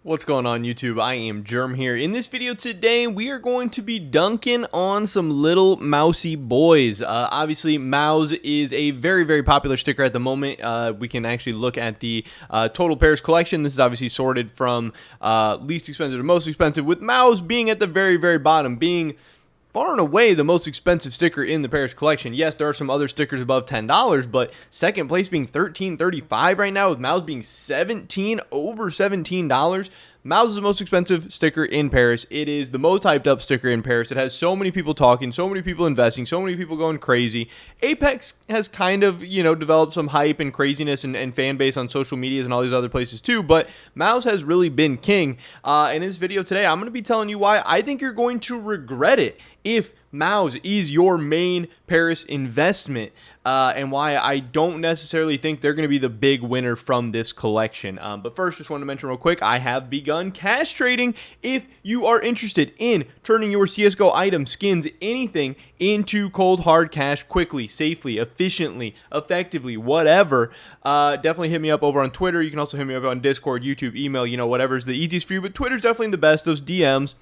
What's going on, YouTube? I am Germ here. In this video today, we are going to be dunking on some little mousy boys. Obviously, Mouse is a very popular sticker at the moment. We can actually look at the total pairs collection. This is obviously sorted from least expensive to most expensive, with Mouse being at the very bottom, being far and away the most expensive sticker in the Paris collection. Yes, there are some other stickers above $10, but second place being $13.35 right now, with Mouse being over $17. Mouse is the most expensive sticker in Paris. It is the most hyped up sticker in Paris. It has so many people talking, so many people investing, so many people going crazy. Apex has kind of, developed some hype and craziness and fan base on social medias and all these other places too, but Mouse has really been king. In this video today, I'm going to be telling you why I think you're going to regret it if Mouse is your main Paris investment, and why I don't necessarily think they're going to be the big winner from this collection. But first, just want to mention real quick, I have begun cash trading. If you are interested in turning your CSGO items, skins, anything into cold hard cash quickly, safely, efficiently, effectively, whatever, definitely hit me up over on Twitter. You can also hit me up on Discord, YouTube, email, whatever's the easiest for you, but Twitter's definitely the best. Those DMs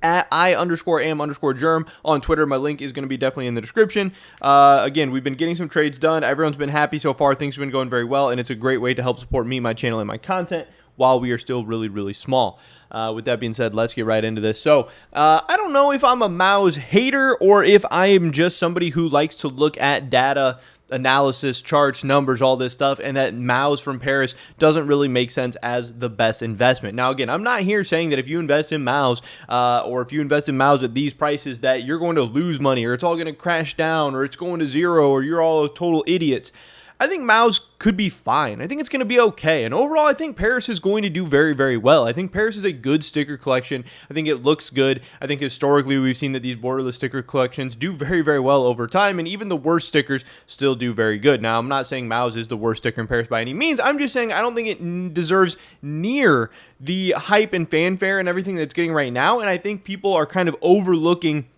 at I_am_germ on Twitter. My link is going to be definitely in the description. Again, we've been getting some trades done. Everyone's been happy so far. Things have been going very well, and it's a great way to help support me, my channel, and my content while we are still really small. With that being said, let's get right into this. So I don't know if I'm a Mouse hater or if I am just somebody who likes to look at data analysis, charts, numbers, all this stuff, and that Mouse from Paris doesn't really make sense as the best investment. Now, again, I'm not here saying that if you invest in Mouse, or if you invest in Mouse at these prices, that you're going to lose money, or it's all going to crash down, or it's going to zero, or you're all total idiots. I think Mouse could be fine. I think it's going to be okay. And overall, I think Paris is going to do very well. I think Paris is a good sticker collection. I think it looks good. I think historically we've seen that these borderless sticker collections do very well over time, and even the worst stickers still do very good. Now, I'm not saying Mouse is the worst sticker in Paris by any means. I'm just saying I don't think it deserves near the hype and fanfare and everything that's getting right now, and I think people are kind of overlooking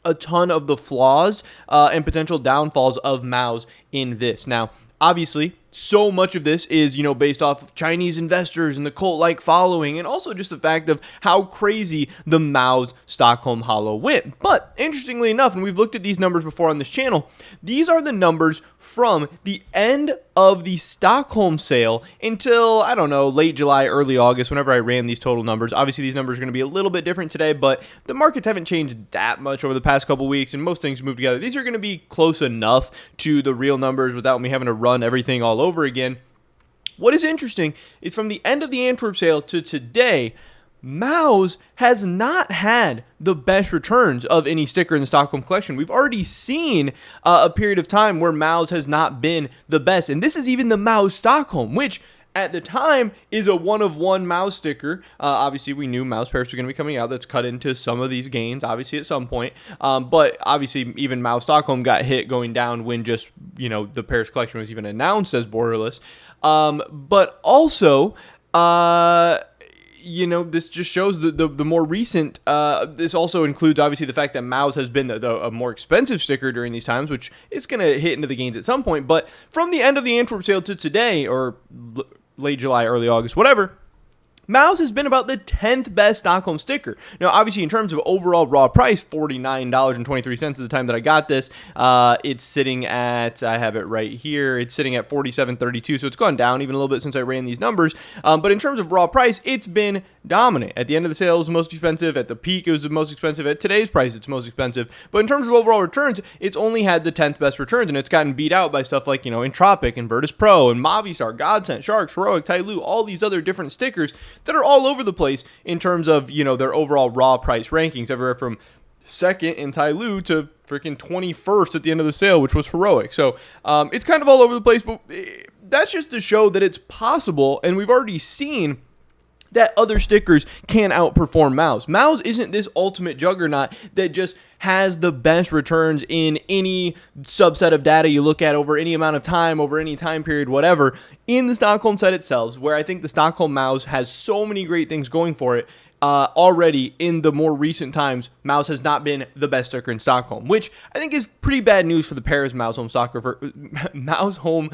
a ton of the flaws and potential downfalls of Mouse in this. Now, obviously, so much of this is, based off of Chinese investors and the cult-like following, and also just the fact of how crazy the Mouse Stockholm Holo went. But interestingly enough, and we've looked at these numbers before on this channel, these are the numbers from the end of the Stockholm sale until, I don't know, late July, early August, whenever I ran these total numbers. Obviously, these numbers are going to be a little bit different today, but the markets haven't changed that much over the past couple weeks, and most things move together. These are going to be close enough to the real numbers without me having to run everything all over again. What is interesting is from the end of the Antwerp sale to today, Mouse has not had the best returns of any sticker in the Stockholm collection. We've already seen a period of time where Mouse has not been the best, and this is even the Mouse Stockholm, which at the time is a one-of-one Mouse sticker. Obviously, we knew Mouse Paris was going to be coming out. That's cut into some of these gains, obviously, at some point. But obviously, even Mouse Stockholm got hit going down when just, the Paris collection was even announced as borderless. But also, this just shows the more recent, this also includes obviously the fact that Mouse has been a more expensive sticker during these times, which is going to hit into the gains at some point. But from the end of the Antwerp sale to today, or late July, early August, whatever, Mouse has been about the 10th best Stockholm sticker. Now, obviously, in terms of overall raw price, $49.23 at the time that I got this. It's sitting at, I have it right here, it's sitting at $47.32, so it's gone down even a little bit since I ran these numbers. But in terms of raw price, it's been dominant. At the end of the sale, it was the most expensive. At the peak, it was the most expensive. At today's price, it's most expensive. But in terms of overall returns, it's only had the 10th best returns, and it's gotten beat out by stuff like, Entropic and Virtus Pro and Movistar, Godsent, Sharks, Heroic, Tyloo, all these other different stickers that are all over the place in terms of, their overall raw price rankings, everywhere from second in Tyloo to freaking 21st at the end of the sale, which was Heroic. So it's kind of all over the place, but that's just to show that it's possible, and we've already seen that other stickers can outperform Mouse. Mouse isn't this ultimate juggernaut that just has the best returns in any subset of data you look at over any amount of time, over any time period, whatever. In the Stockholm set itself, where I think the Stockholm Mouse has so many great things going for it, already in the more recent times, Mouse has not been the best sticker in Stockholm, which I think is pretty bad news for the Paris Mouse Home Soccer for Mouse Home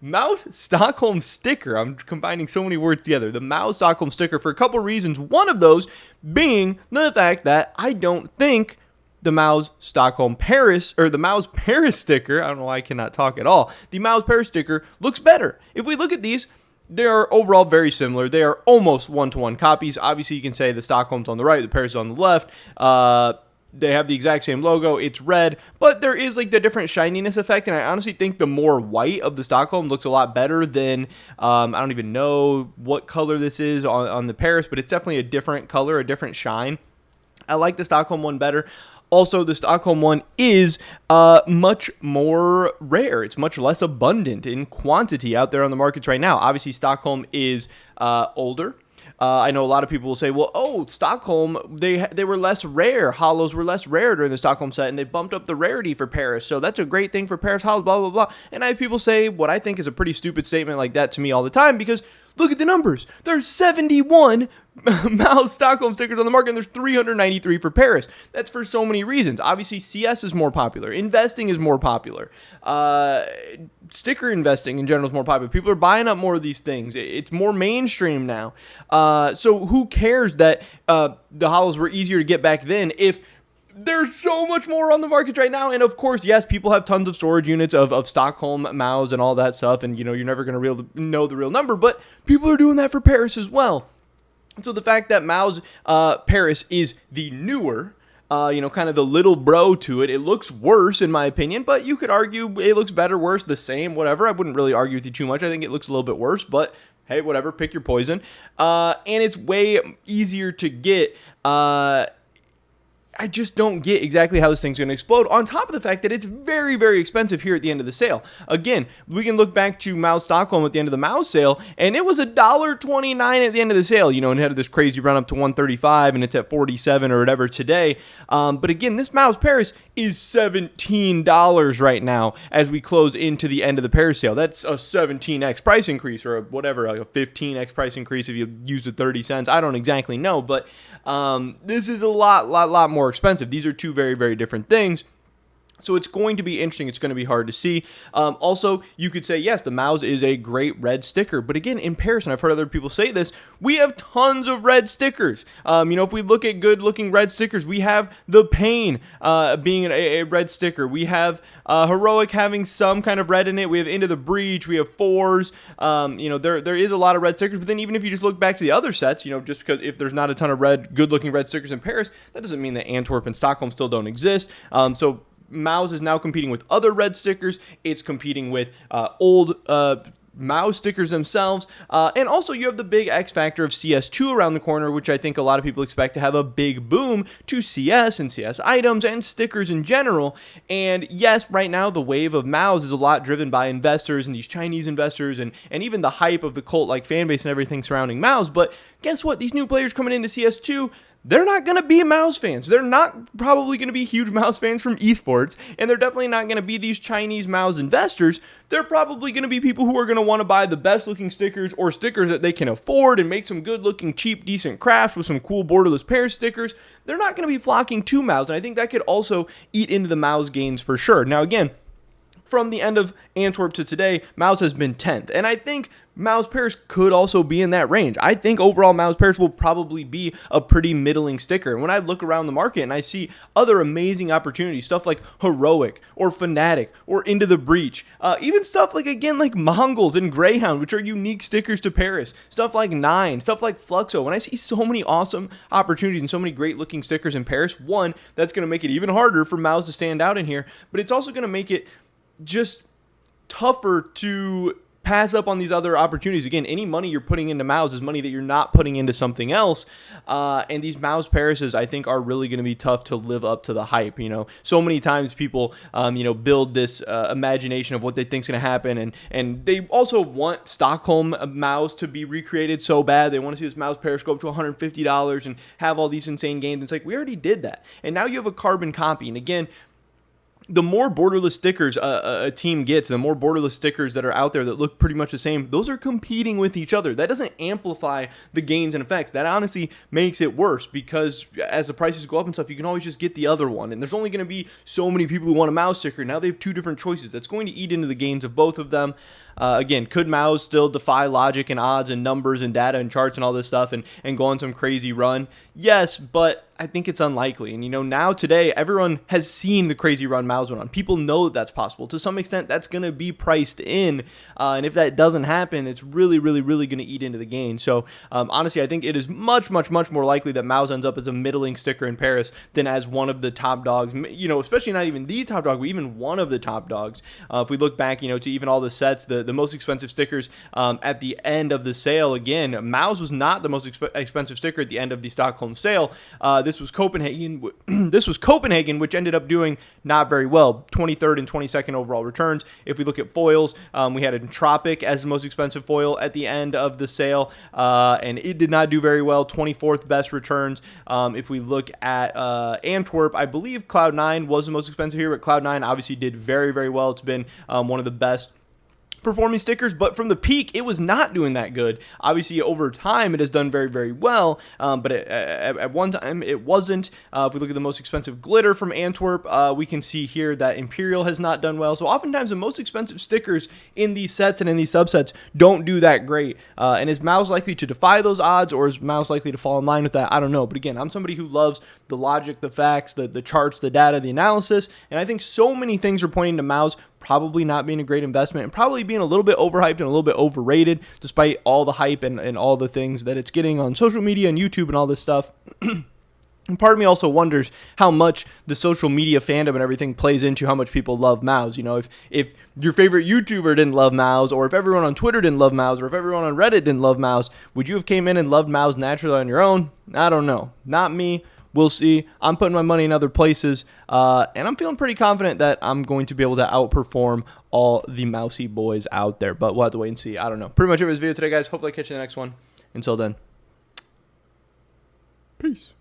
Mouse Stockholm sticker. I'm combining so many words together. The Mouse Stockholm sticker for a couple reasons. One of those being the fact that I don't think the Mouse Stockholm Paris, or the Mouse Paris sticker, I don't know why I cannot talk at all, the Mouse Paris sticker looks better. If we look at these, they are overall very similar. They are almost one-to-one copies. Obviously, you can say the Stockholm's on the right, the Paris is on the left. They have the exact same logo. It's red, but there is like the different shininess effect, and I honestly think the more white of the Stockholm looks a lot better than, I don't even know what color this is on the Paris, but it's definitely a different color, a different shine. I like the Stockholm one better. Also, the Stockholm one is much more rare. It's much less abundant in quantity out there on the markets right now. Obviously, Stockholm is older. I know a lot of people will say, well, oh, Stockholm, they were less rare. Hollows were less rare during the Stockholm set, and they bumped up the rarity for Paris. So that's a great thing for Paris Hollows, blah, blah, blah. And I have people say what I think is a pretty stupid statement like that to me all the time, because look at the numbers. There's 71 Mouse Stockholm stickers on the market, and there's 393 for Paris. That's for so many reasons. Obviously, CS is more popular. Investing is more popular. Sticker investing in general is more popular. People are buying up more of these things. It's more mainstream now. So who cares that the hollows were easier to get back then if there's so much more on the market right now? And of course, yes, people have tons of storage units of Stockholm Mouse and all that stuff, and you're never going to know the real number, but people are doing that for Paris as well. So the fact that Mouse Paris is the newer, kind of the little bro to it, it looks worse in my opinion, but you could argue it looks better, worse, the same, whatever. I wouldn't really argue with you too much. I think it looks a little bit worse, but hey, whatever, pick your poison. And it's way easier to get. I just don't get exactly how this thing's going to explode, on top of the fact that it's very, very expensive here at the end of the sale. Again, we can look back to Mouse Stockholm at the end of the Mouse sale, and it was $1.29 at the end of the sale, and it had this crazy run up to $135, and it's at $47 or whatever today. But again, this Mouse Paris is $17 right now as we close into the end of the Paris sale. That's a 17x price increase, or whatever, like a 15x price increase if you use the 30 cents. I don't exactly know, but this is a lot more expensive. These are two very, very different things. So it's going to be interesting. It's going to be hard to see. Also, you could say, yes, the Mouse is a great red sticker. But again, in Paris, and I've heard other people say this, we have tons of red stickers. If we look at good-looking red stickers, we have the Pain being a red sticker. We have Heroic having some kind of red in it. We have Into the Breach. We have Fours. There is a lot of red stickers. But then even if you just look back to the other sets, just because if there's not a ton of good-looking red stickers in Paris, that doesn't mean that Antwerp and Stockholm still don't exist. So Mouse is now competing with other red stickers. It's competing with old Mouse stickers themselves. And also you have the big X factor of CS2 around the corner, which I think a lot of people expect to have a big boom to CS and CS items and stickers in general. And yes, right now the wave of Mouse is a lot driven by investors and these Chinese investors and even the hype of the cult-like fan base and everything surrounding Mouse. But guess what? These new players coming into CS2, they're not going to be Mouse fans. They're not probably going to be huge Mouse fans from esports, and they're definitely not going to be these Chinese Mouse investors. They're probably going to be people who are going to want to buy the best looking stickers or stickers that they can afford and make some good looking, cheap, decent crafts with some cool borderless Paris stickers. They're not going to be flocking to Mouse, and I think that could also eat into the Mouse gains for sure. Now again, from the end of Antwerp to today, Mouse has been 10th, and I think Mouse Paris could also be in that range. I think overall Mouse Paris will probably be a pretty middling sticker. And when I look around the market and I see other amazing opportunities, stuff like Heroic or Fnatic or Into the Breach, even stuff like, again, like Mongols and Greyhound, which are unique stickers to Paris, stuff like Nine, stuff like Fluxo. When I see so many awesome opportunities and so many great looking stickers in Paris, one, that's going to make it even harder for Mouse to stand out in here, but it's also going to make it just tougher to pass up on these other opportunities. Again, any money you're putting into Mouse is money that you're not putting into something else. And these Mouse Parises, I think, are really going to be tough to live up to the hype. So many times people, build this imagination of what they think is going to happen. And they also want Stockholm Mouse to be recreated so bad. They want to see this Mouse Paris go up to $150 and have all these insane gains. It's like, we already did that. And now you have a carbon copy. And again, the more borderless stickers a team gets, the more borderless stickers that are out there that look pretty much the same, those are competing with each other. That doesn't amplify the gains and effects. That honestly makes it worse, because as the prices go up and stuff, you can always just get the other one. And there's only going to be so many people who want a Mouse sticker. Now they have two different choices. That's going to eat into the gains of both of them. Again, could Mouse still defy logic and odds and numbers and data and charts and all this stuff and go on some crazy run? Yes, but I think it's unlikely. And, now today, everyone has seen the crazy run Mouse went on. People know that that's possible. To some extent, that's going to be priced in. And if that doesn't happen, it's really, really, really going to eat into the gain. So, honestly, I think it is much, much, much more likely that Mouse ends up as a middling sticker in Paris than as one of the top dogs, especially not even the top dog, but even one of the top dogs. If we look back, to even all the sets, the most expensive stickers at the end of the sale, again, Mouse was not the most expensive sticker at the end of the Stockholm sale. This was Copenhagen. This was Copenhagen, which ended up doing not very well, 23rd and 22nd overall returns. If we look at foils, we had Entropic as the most expensive foil at the end of the sale, and it did not do very well, 24th best returns. If we look at Antwerp, I believe Cloud9 was the most expensive here, but Cloud9 obviously did very, very well. It's been one of the best performing stickers, but from the peak, it was not doing that good. Obviously, over time, it has done very, very well, but at one time, it wasn't. If we look at the most expensive glitter from Antwerp, we can see here that Imperial has not done well. So oftentimes, the most expensive stickers in these sets and in these subsets don't do that great. And is Mouse likely to defy those odds, or is Mouse likely to fall in line with that? I don't know. But again, I'm somebody who loves the logic, the facts, the charts, the data, the analysis, and I think so many things are pointing to Mouse probably not being a great investment and probably being a little bit overhyped and a little bit overrated despite all the hype and all the things that it's getting on social media and YouTube and all this stuff. And part of me also wonders how much the social media fandom and everything plays into how much people love Mouse. If your favorite YouTuber didn't love Mouse, or if everyone on Twitter didn't love Mouse, or if everyone on Reddit didn't love Mouse, would you have came in and loved Mouse naturally on your own? I don't know. Not me. We'll see. I'm putting my money in other places, and I'm feeling pretty confident that I'm going to be able to outperform all the mousy boys out there, but we'll have to wait and see. I don't know. Pretty much it was this video today, guys. Hopefully I catch you in the next one. Until then, peace.